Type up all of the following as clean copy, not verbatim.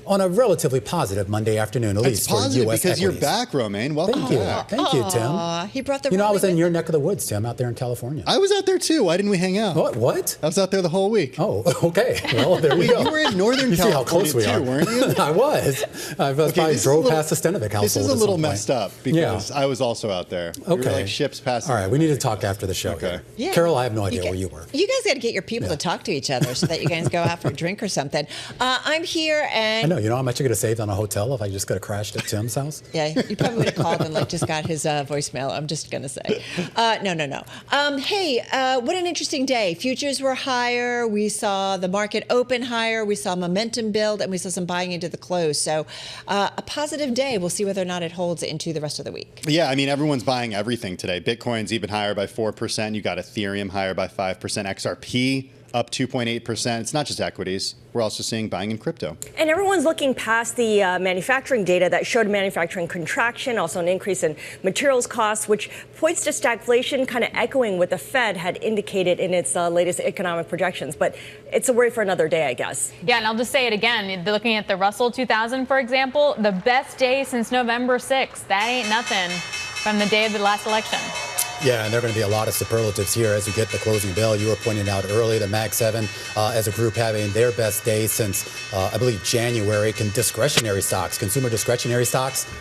on a relatively positive Monday afternoon, at least for U.S. because equities. You're back, Romaine. Welcome back. Thank you, Tim. He brought the. I was in your neck of the woods, Tim, out there in California. I was out there too. Why didn't we hang out? What? I was out there the whole week. Oh, okay. Well, there you go. You were in Northern you California see how close we are. too, weren't you? I was. I probably drove past the Stenovec household. This is a little messed up because I was also out there. Okay. We were like ships passing. All right, we need to talk after the show. Okay. Yeah. Carol, I have no idea where you were. You guys got to get your people to talk to each other so that you guys go out for a drink or something. I'm here and... I know. You know how much you could have saved on a hotel if I just could have crashed at Tim's house? Yeah, you probably would have called and just got his voicemail. I'm just going to say. No. Hey, what an interesting day. Futures were higher. We saw the market open higher. We saw momentum build, and we saw some buying into the close. So a positive day. We'll see whether or not it holds into the rest of the week. Yeah, I mean, everyone's buying everything today. Bitcoin's even higher by 4%. You got Ethereum higher by 5%. XRP up 2.8%. It's not just equities. We're also seeing buying in crypto. And everyone's looking past the manufacturing data that showed manufacturing contraction, also an increase in materials costs, which points to stagflation, kind of echoing what the Fed had indicated in its latest economic projections. But it's a worry for another day, I guess. Yeah, and I'll just say it again. Looking at the Russell 2000, for example, the best day since November 6th. That ain't nothing from the day of the last election. Yeah, and there are going to be a lot of superlatives here as we get the closing bell. You were pointing out early the Mag 7 as a group having their best day since, I believe, January. Discretionary stocks, consumer discretionary stocks,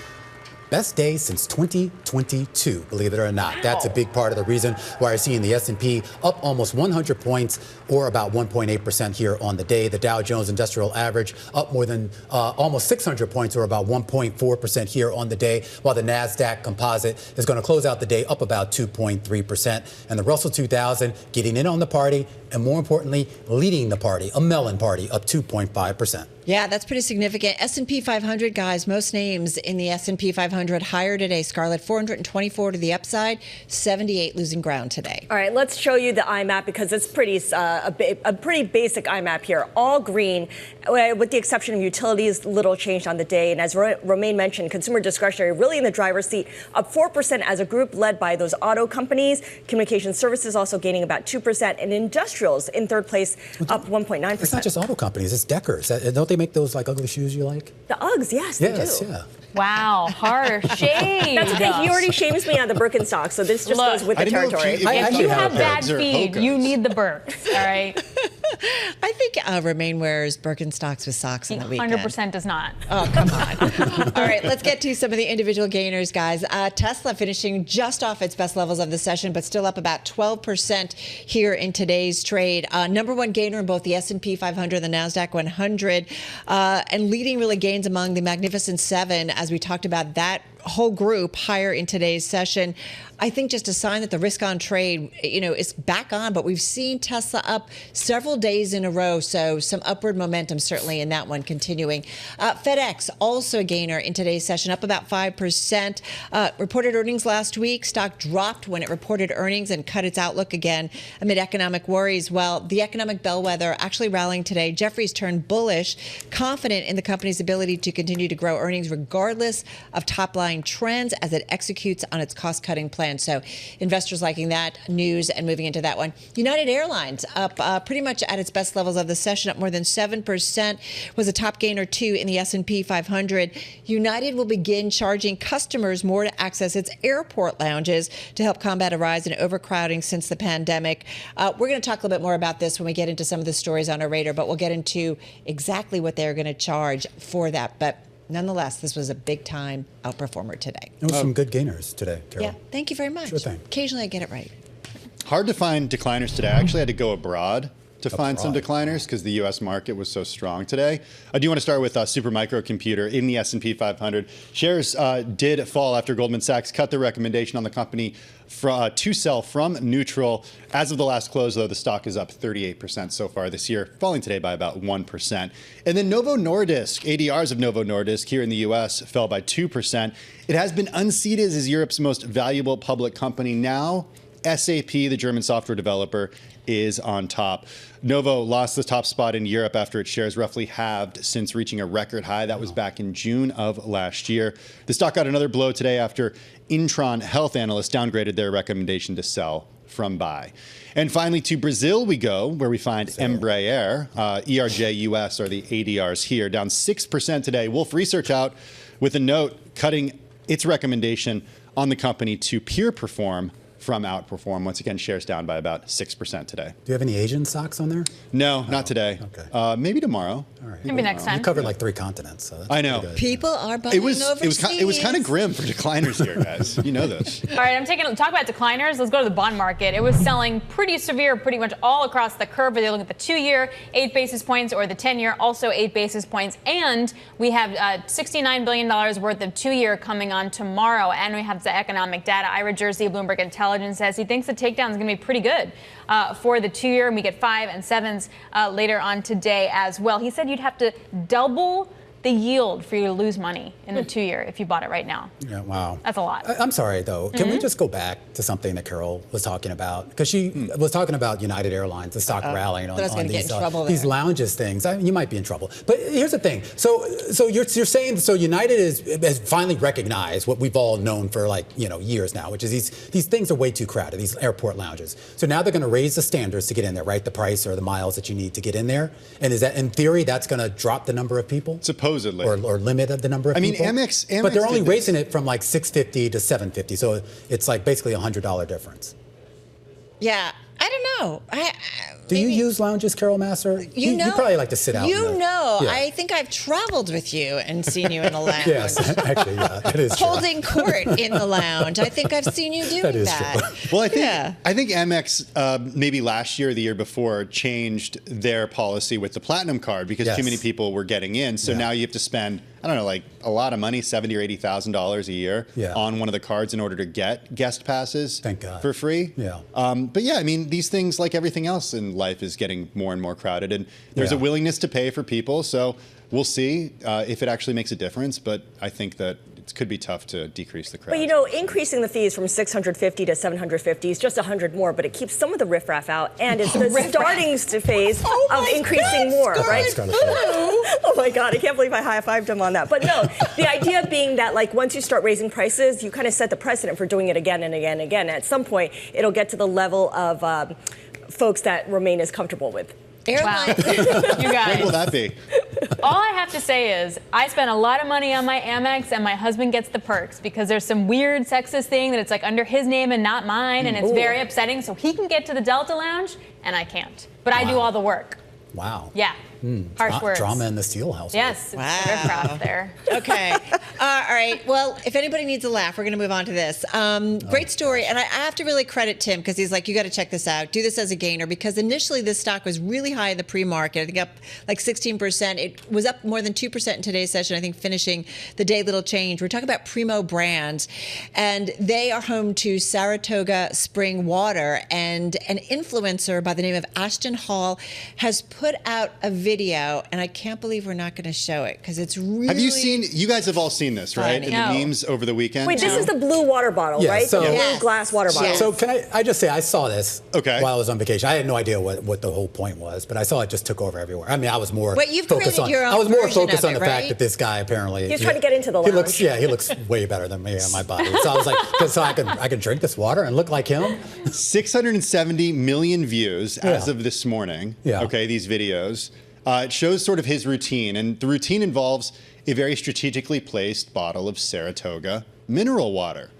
best day since 2022, believe it or not. That's a big part of the reason why you're seeing the S&P up almost 100 points or about 1.8% here on the day. The Dow Jones Industrial Average up more than almost 600 points or about 1.4% here on the day, while the Nasdaq Composite is going to close out the day up about 2.3%. And the Russell 2000 getting in on the party and, more importantly, leading the party, a melon party, up 2.5%. Yeah, that's pretty significant. S&P 500, guys, most names in the S&P 500 higher today. Scarlet, 424 to the upside, 78 losing ground today. All right, let's show you the IMAP because it's pretty a pretty basic IMAP here. All green, with the exception of utilities, little changed on the day. And as Romaine mentioned, consumer discretionary really in the driver's seat, up 4% as a group led by those auto companies. Communication services also gaining about 2%. And industrials in third place, up 1.9%. It's not just auto companies, it's Deckers. Don't they make those like ugly shoes you like? The Uggs, yes, they do. Yeah. Wow, harsh shade. That's okay. He already shames me on the Birkenstocks, so this just goes with the territory. If you have bad feet, you need the Birks, all right? I think Romaine wears Birkenstocks with socks on the weekend. 100% does not. Oh, come on. All right, let's get to some of the individual gainers, guys. Tesla finishing just off its best levels of the session, but still up about 12% here in today's trade. Number one gainer in both the S&P 500 and the Nasdaq 100, and leading really gains among the Magnificent Seven, as we talked about that whole group higher in today's session. I think just a sign that the risk on trade, is back on, but we've seen Tesla up several days in a row. So some upward momentum certainly in that one continuing. FedEx also a gainer in today's session, up about 5%. Reported earnings last week. Stock dropped when it reported earnings and cut its outlook again amid economic worries. Well, the economic bellwether actually rallying today. Jefferies turned bullish, confident in the company's ability to continue to grow earnings regardless of top line trends as it executes on its cost-cutting plan. So investors liking that news and moving into that one. United Airlines up pretty much at its best levels of the session, up more than 7%, was a top gainer too in the S&P 500. United will begin charging customers more to access its airport lounges to help combat a rise in overcrowding since the pandemic. We're going to talk a little bit more about this when we get into some of the stories on our radar, but we'll get into exactly what they're going to charge for that. But nonetheless, this was a big-time outperformer today. There were some good gainers today, Carol. Yeah, thank you very much. Sure thing. Occasionally I get it right. Hard to find decliners today. I actually had to go abroad to find some decliners because the U.S. market was so strong today. I do want to start with Supermicro Computer in the S&P 500. Shares did fall after Goldman Sachs cut their recommendation on the company to sell from neutral. As of the last close, though, the stock is up 38% so far this year, falling today by about 1%. And then Novo Nordisk, ADRs of Novo Nordisk here in the U.S. fell by 2%. It has been unseated as Europe's most valuable public company now. SAP, the German software developer, is on top. Novo lost the top spot in Europe after its shares roughly halved since reaching a record high. That was back in June of last year. The stock got another blow today after Intron health analysts downgraded their recommendation to sell from buy. And finally, to Brazil we go, where we find Embraer. ERJ US are the ADRs here, down 6% today. Wolf Research out with a note cutting its recommendation on the company to peer perform from outperform. Once again, shares down by about 6% today. Do you have any Asian stocks on there? No, not today. Okay. Maybe tomorrow. All right. Maybe next time. You covered like 3 continents. So that's I know. pretty good. People are buying It was overseas. kind of grim for decliners here, guys. You know this. All right, talk about decliners. Let's go to the bond market. It was selling pretty severe, pretty much all across the curve. Whether you look at the 2-year, 8 basis points, or the 10-year, also 8 basis points. And we have $69 billion worth of 2-year coming on tomorrow. And we have the economic data. Ira Jersey, Bloomberg Intelligence, says he thinks the takedown is going to be pretty good for the 2-year. And we get 5 and 7s later on today as well. He said you'd have to double the yield for you to lose money in the 2-year if you bought it right now. Yeah, wow. That's a lot. I'm sorry, though. Can we just go back to something that Carol was talking about? Because she was talking about United Airlines, the stock rallying on these lounges things. I mean, you might be in trouble. But here's the thing. So you're saying, so United has finally recognized what we've all known for years now, which is these things are way too crowded, these airport lounges. So now they're going to raise the standards to get in there, right? The price or the miles that you need to get in there. And is that, in theory, that's going to drop the number of people? Supposedly. Or limit the number of people. Amex but they're only raising it from like $650 to $750, so it's like basically $100 difference. Yeah, I don't know. Do you use lounges, Carol Massar? You probably like to sit out. I think I've traveled with you and seen you in a lounge. Yes, actually, yeah, that is true. Holding court in the lounge. I think I've seen you doing that. Is true. Well, I think Amex maybe last year or the year before changed their policy with the platinum card because too many people were getting in. So now you have to spend, I don't know, like a lot of money, $70,000 or $80,000 a year on one of the cards in order to get guest passes. Thank God. For free. Yeah. But yeah, I mean, these things, like everything else in life, is getting more and more crowded, and there's a willingness to pay for people. So we'll see if it actually makes a difference. But I think that it could be tough to decrease the crowd. But increasing the fees from 650 to 750 is just 100 more, but it keeps some of the riffraff out, and it's the starting phase of increasing more, right? Oh my God, I can't believe I high-fived him on that. But no, the idea being that once you start raising prices, you kind of set the precedent for doing it again and again and again. At some point, it'll get to the level of folks that Romaine is comfortable with. Wow. You guys. What will that be? All I have to say is I spent a lot of money on my Amex, and my husband gets the perks because there's some weird sexist thing that it's like under his name and not mine, and it's very upsetting. So he can get to the Delta Lounge, and I can't. But I do all the work. Wow. Yeah. Harsh words. Drama in the Steel household. Yes. Wow. It's proud there. Okay. All right. Well, if anybody needs a laugh, we're going to move on to this. Great story. And I have to really credit Tim because he's like, you got to check this out. Do this as a gainer, because initially this stock was really high in the pre-market. I think up like 16%. It was up more than 2% in today's session, I think finishing the day little change. We're talking about Primo Brands, and they are home to Saratoga Spring Water. And an influencer by the name of Ashton Hall has put out a video, and I can't believe we're not going to show it because it's really. Have you seen? You guys have all seen this, right? funny. In the memes over the weekend. Wait, this is the blue water bottle, right? So, the blue glass water bottle. So can I just say I saw this while I was on vacation. I had no idea what the whole point was, but I saw it just took over everywhere. I mean, I was more focused on. Your own I was more version focused of on the it, fact right? that this guy apparently He's trying to get into the lounge. He looks way better than me on my body. So I was like, so I can drink this water and look like him. 670 million views as of this morning. Yeah. Okay, these videos. It shows sort of his routine, and the routine involves a very strategically placed bottle of Saratoga mineral water.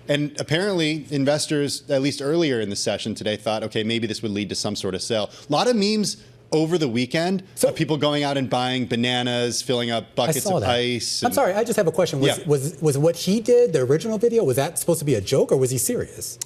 And apparently investors, at least earlier in the session today, thought, okay, maybe this would lead to some sort of sale. A lot of memes over the weekend of people going out and buying bananas, filling up buckets of ice. I'm sorry, I just have a question. Was what he did, the original video, was that supposed to be a joke, or was he serious?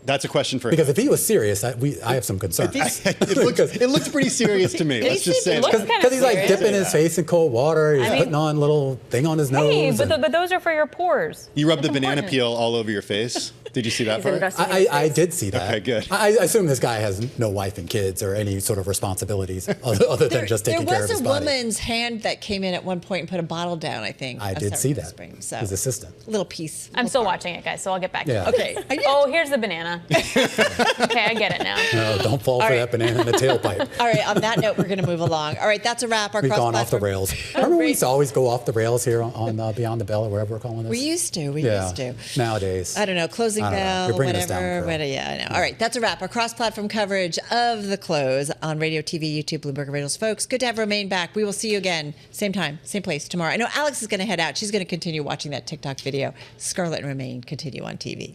That's a question for him. Because if he was serious, I have some concerns. It looked pretty serious to me. Let's just say that. Because he's like dipping his face in cold water. He's putting on a little thing on his nose. Hey, but those are for your pores. You rub the banana peel all over your face. Did you see that He's part? investing in his I face. did see that. Okay, good. I assume this guy has no wife and kids or any sort of responsibilities other than just taking care of his There was body. a woman's hand that came in at one point and put a bottle down, I think. I of did see sour that. spring, so His assistant. little piece. I'm still watching it, guys, so I'll get back to Yeah. it. Okay. I did. Oh, here's the banana. Okay, I get it now. No, don't fall for right. that banana in the tailpipe. All right, on that note, we're going to move along. All right, that's a wrap. Our We've gone off the cross-platform- rails. Remember we used to always go off the rails here on Beyond the Bell or wherever we're calling this? We used to. We yeah. used to. Nowadays. I don't know, closing I don't know. bell, You're bringing us down, whatever. Carol. Yeah, I know. All right, that's a wrap. Our cross-platform coverage of the close on radio, TV, YouTube, Bloomberg Radio's folks. Good to have Romaine back. We will see you again, same time, same place tomorrow. I know Alix is going to head out. She's going to continue watching that TikTok video. Scarlet and Romaine continue on TV.